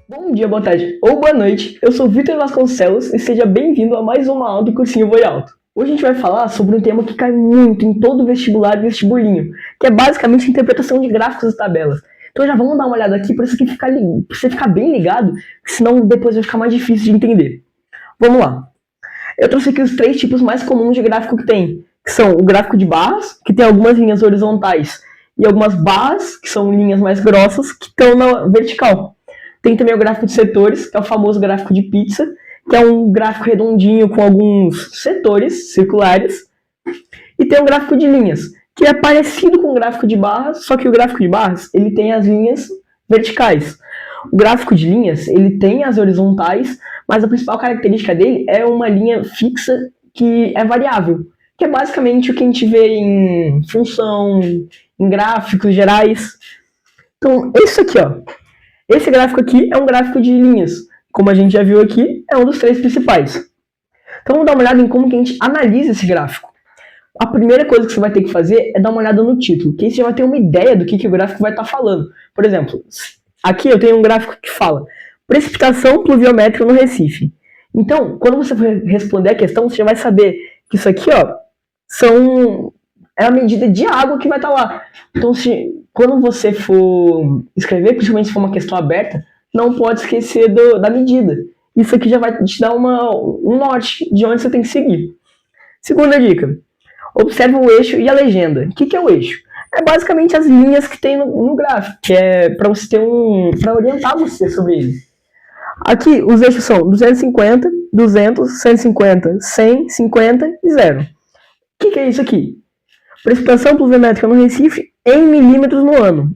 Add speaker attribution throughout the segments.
Speaker 1: Bom dia, boa tarde ou boa noite, eu sou Vitor Vasconcelos e seja bem-vindo a mais uma aula do Cursinho Voe Alto. Hoje a gente vai falar sobre um tema que cai muito em todo vestibular e vestibulinho, que é basicamente a interpretação de gráficos e tabelas. Então já vamos dar uma olhada aqui para você ficar bem ligado, senão depois vai ficar mais difícil de entender. Vamos lá. Eu trouxe aqui os 3 tipos mais comuns de gráfico que tem, que são o gráfico de barras, que tem algumas linhas horizontais, e algumas barras, que são linhas mais grossas, que estão na vertical. Tem também o gráfico de setores, que é o famoso gráfico de pizza, que é um gráfico redondinho com alguns setores circulares. E tem o gráfico de linhas, que é parecido com o gráfico de barras, só que o gráfico de barras ele tem as linhas verticais. O gráfico de linhas ele tem as horizontais, mas a principal característica dele é uma linha fixa que é variável, que é basicamente o que a gente vê em função, em gráficos gerais. Então, isso aqui, ó. Esse gráfico aqui é um gráfico de linhas. Como a gente já viu aqui, é um dos 3 principais. Então vamos dar uma olhada em como que a gente analisa esse gráfico. A primeira coisa que você vai ter que fazer é dar uma olhada no título, que aí você já vai ter uma ideia do que o gráfico vai estar falando. Por exemplo, aqui eu tenho um gráfico que fala precipitação pluviométrica no Recife. Então, quando você for responder a questão, você já vai saber que isso aqui, ó, é a medida de água que vai estar lá. Então, quando você for escrever, principalmente se for uma questão aberta, não pode esquecer da medida. Isso aqui já vai te dar um norte de onde você tem que seguir. Segunda dica. Observe o eixo e a legenda. O que é o eixo? É basicamente as linhas que tem no gráfico, que é para você ter para orientar você sobre ele. Aqui, os eixos são 250, 200, 150, 100, 50 e 0. O que é isso aqui? Precipitação pluviométrica no Recife em milímetros no ano.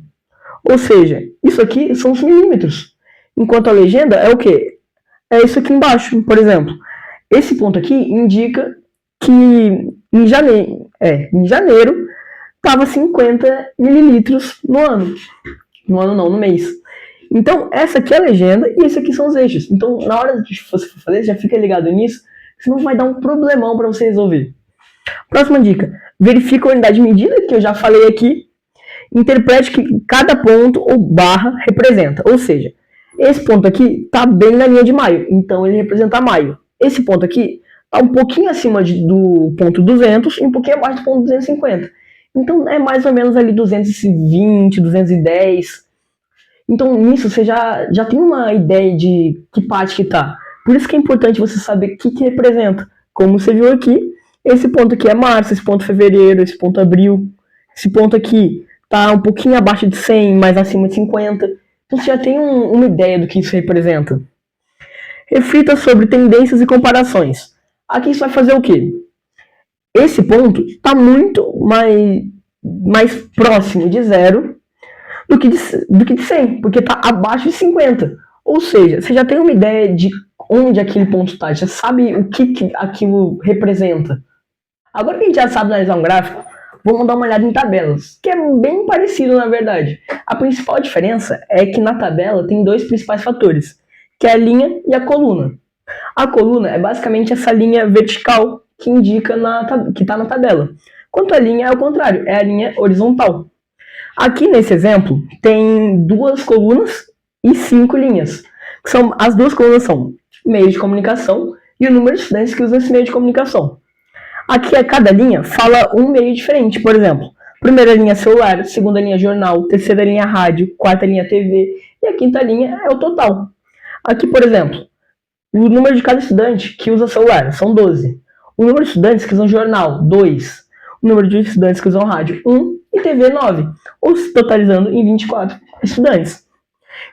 Speaker 1: Ou seja, isso aqui são os milímetros. Enquanto a legenda é o quê? É isso aqui embaixo, por exemplo. Esse ponto aqui indica que em janeiro estava 50 mililitros no ano. No ano não, no mês. Então, essa aqui é a legenda e esse aqui são os eixos. Então, na hora de você for fazer, já fica ligado nisso, senão vai dar um problemão para você resolver. Próxima dica. Verifica a unidade de medida, que eu já falei aqui. Interprete que cada ponto ou barra representa. Ou seja, esse ponto aqui está bem na linha de maio, então ele representa maio. Esse ponto aqui está um pouquinho acima do ponto 200 e um pouquinho abaixo do ponto 250. Então é mais ou menos ali 220, 210. Então nisso você já tem uma ideia de que parte que está. Por isso que é importante você saber o que representa. Como você viu aqui, esse ponto aqui é março, esse ponto é fevereiro, esse ponto é abril. Esse ponto aqui está um pouquinho abaixo de 100, mais acima de 50. Então você já tem uma ideia do que isso representa. Reflita sobre tendências e comparações. Aqui isso vai fazer o quê? Esse ponto está muito mais próximo de 0 do que de 100, porque está abaixo de 50. Ou seja, você já tem uma ideia de onde aquele ponto está, já sabe o que aquilo representa. Agora que a gente já sabe analisar um gráfico, vamos dar uma olhada em tabelas, que é bem parecido na verdade. A principal diferença é que na tabela tem 2 principais fatores, que é a linha e a coluna. A coluna é basicamente essa linha vertical que indica que está na tabela. Quanto a linha é o contrário, é a linha horizontal. Aqui nesse exemplo tem 2 colunas e 5 linhas. As 2 colunas são meio de comunicação e o número de estudantes que usam esse meio de comunicação. Aqui a cada linha fala um meio diferente, por exemplo, primeira linha celular, segunda linha jornal, terceira linha rádio, quarta linha TV e a quinta linha é o total. Aqui, por exemplo, o número de cada estudante que usa celular são 12. O número de estudantes que usam jornal, 2. O número de estudantes que usam rádio, 1. E TV, 9. Ou se totalizando em 24 estudantes.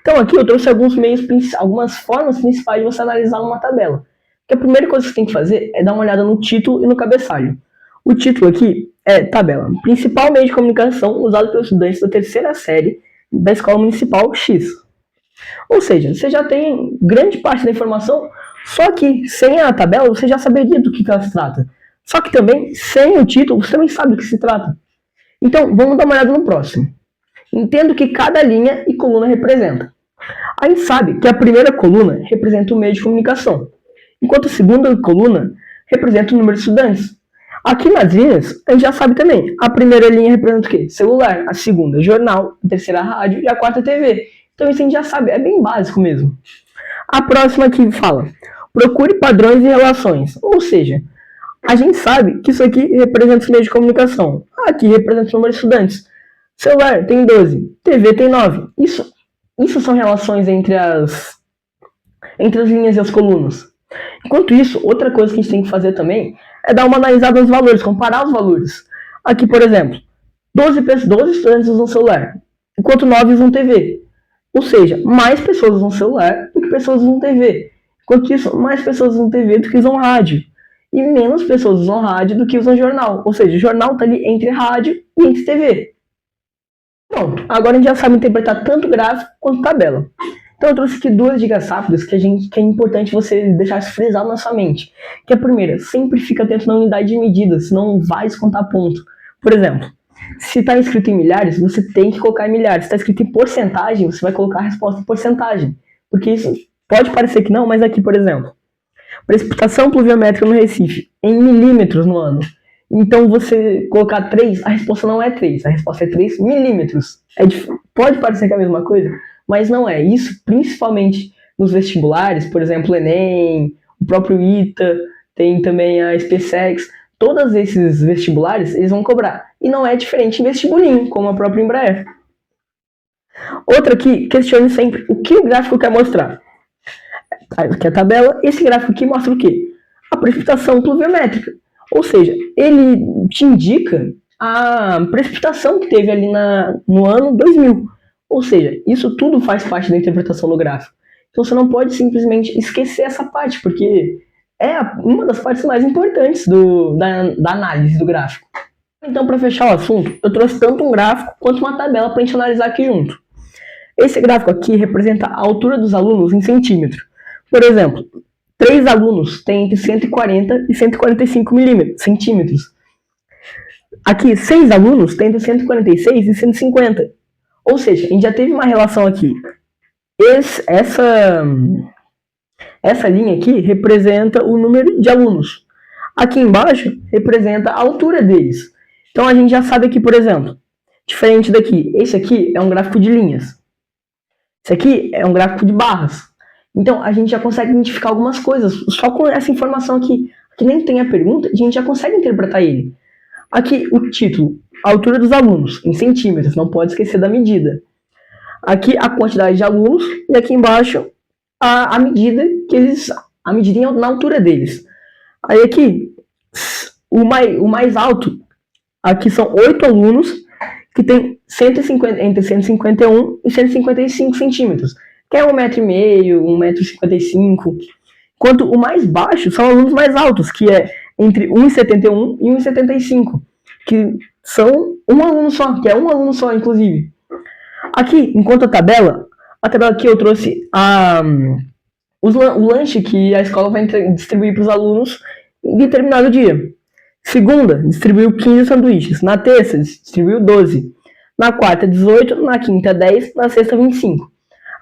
Speaker 1: Então aqui eu trouxe algumas formas principais de você analisar uma tabela. Que a primeira coisa que você tem que fazer é dar uma olhada no título e no cabeçalho. O título aqui é tabela. Principal meio de comunicação usado pelos estudantes da terceira série da Escola Municipal X. Ou seja, você já tem grande parte da informação, só que sem a tabela você já saberia do que ela se trata. Só que também, sem o título, você também sabe do que se trata. Então, vamos dar uma olhada no próximo. Entenda o que cada linha e coluna representa. A gente sabe que a primeira coluna representa o meio de comunicação, enquanto a segunda coluna representa o número de estudantes. Aqui nas linhas, a gente já sabe também. A primeira linha representa o quê? Celular, a segunda jornal, a terceira rádio e a quarta TV. Então isso a gente já sabe, é bem básico mesmo. A próxima aqui fala: procure padrões e relações. Ou seja, a gente sabe que isso aqui representa os meios de comunicação. Aqui representa o número de estudantes. Celular tem 12, TV tem 9. Isso são relações entre as linhas e as colunas. Enquanto isso, outra coisa que a gente tem que fazer também é dar uma analisada nos valores, comparar os valores. Aqui, por exemplo, 12 estudantes usam celular, enquanto 9 usam TV. Ou seja, mais pessoas usam celular do que pessoas usam TV. Enquanto isso, mais pessoas usam TV do que usam rádio. E menos pessoas usam rádio do que usam jornal. Ou seja, o jornal está ali entre rádio e entre TV. Pronto, agora a gente já sabe interpretar tanto gráfico quanto tabela. Então eu trouxe aqui duas dicas rápidas que é importante você deixar frisado na sua mente. Que é a primeira, sempre fica atento na unidade de medida, senão vai descontar ponto. Por exemplo, se está escrito em milhares, você tem que colocar em milhares. Se está escrito em porcentagem, você vai colocar a resposta em porcentagem. Porque isso pode parecer que não, mas aqui, por exemplo, precipitação pluviométrica no Recife, em milímetros no ano. Então você colocar 3, a resposta não é 3, a resposta é 3 milímetros. Pode parecer que é a mesma coisa, mas não é. Isso principalmente nos vestibulares, por exemplo, o Enem, o próprio ITA, tem também a SpaceX. Todos esses vestibulares, eles vão cobrar. E não é diferente em vestibulinho, como a própria Embraer. Outra aqui, questione sempre o que o gráfico quer mostrar. Aqui é a tabela, esse gráfico aqui mostra o quê? A precipitação pluviométrica. Ou seja, ele te indica a precipitação que teve ali no ano 2000. Ou seja, isso tudo faz parte da interpretação do gráfico. Então você não pode simplesmente esquecer essa parte, porque é uma das partes mais importantes da análise do gráfico. Então, para fechar o assunto, eu trouxe tanto um gráfico quanto uma tabela para a gente analisar aqui junto. Esse gráfico aqui representa a altura dos alunos em centímetro. Por exemplo, 3 alunos têm entre 140 e 145 centímetros. Aqui, 6 alunos têm entre 146 e 150. Ou seja, a gente já teve uma relação aqui. Essa linha aqui representa o número de alunos. Aqui embaixo representa a altura deles. Então a gente já sabe aqui, por exemplo, diferente daqui, esse aqui é um gráfico de linhas. Esse aqui é um gráfico de barras. Então a gente já consegue identificar algumas coisas. Só com essa informação aqui, que nem tem a pergunta, a gente já consegue interpretar ele. Aqui o título, a altura dos alunos, em centímetros, não pode esquecer da medida. Aqui a quantidade de alunos e aqui embaixo a medida na altura deles. Aí aqui, o mais alto, aqui são 8 alunos que tem entre 151 e 155 centímetros, que é 1,5 m, 1,55 m. Enquanto o mais baixo são alunos mais altos, que é entre 1,71 e 1,75, que são um aluno só, que é um aluno só, inclusive. Aqui, enquanto a tabela aqui eu trouxe o lanche que a escola vai distribuir para os alunos em determinado dia. Segunda, distribuiu 15 sanduíches. Na terça, distribuiu 12. Na quarta, 18. Na quinta, 10. Na sexta, 25.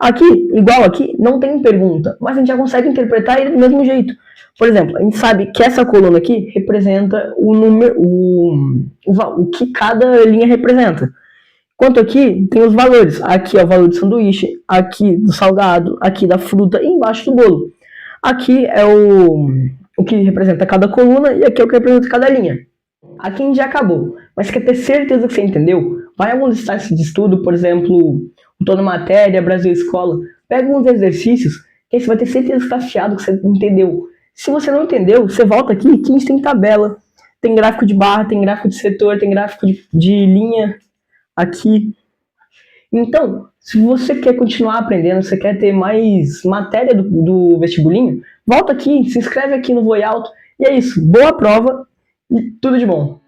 Speaker 1: Aqui, igual aqui, não tem pergunta, mas a gente já consegue interpretar ele do mesmo jeito. Por exemplo, a gente sabe que essa coluna aqui representa o número, o que cada linha representa. Enquanto aqui tem os valores. Aqui é o valor do sanduíche, aqui do salgado, aqui da fruta e embaixo do bolo. Aqui é o que representa cada coluna e aqui é o que representa cada linha. Aqui a gente já acabou, mas quer ter certeza que você entendeu? Vai em alguns sites de estudo, por exemplo, o Toda Matéria, Brasil Escola, pega alguns exercícios, que aí você vai ter certeza que está afiado, que você entendeu. Se você não entendeu, você volta aqui, que a gente tem tabela, tem gráfico de barra, tem gráfico de setor, tem gráfico de linha aqui. Então, se você quer continuar aprendendo, você quer ter mais matéria do vestibulinho, volta aqui, se inscreve aqui no Voe Alto, e é isso, boa prova e tudo de bom.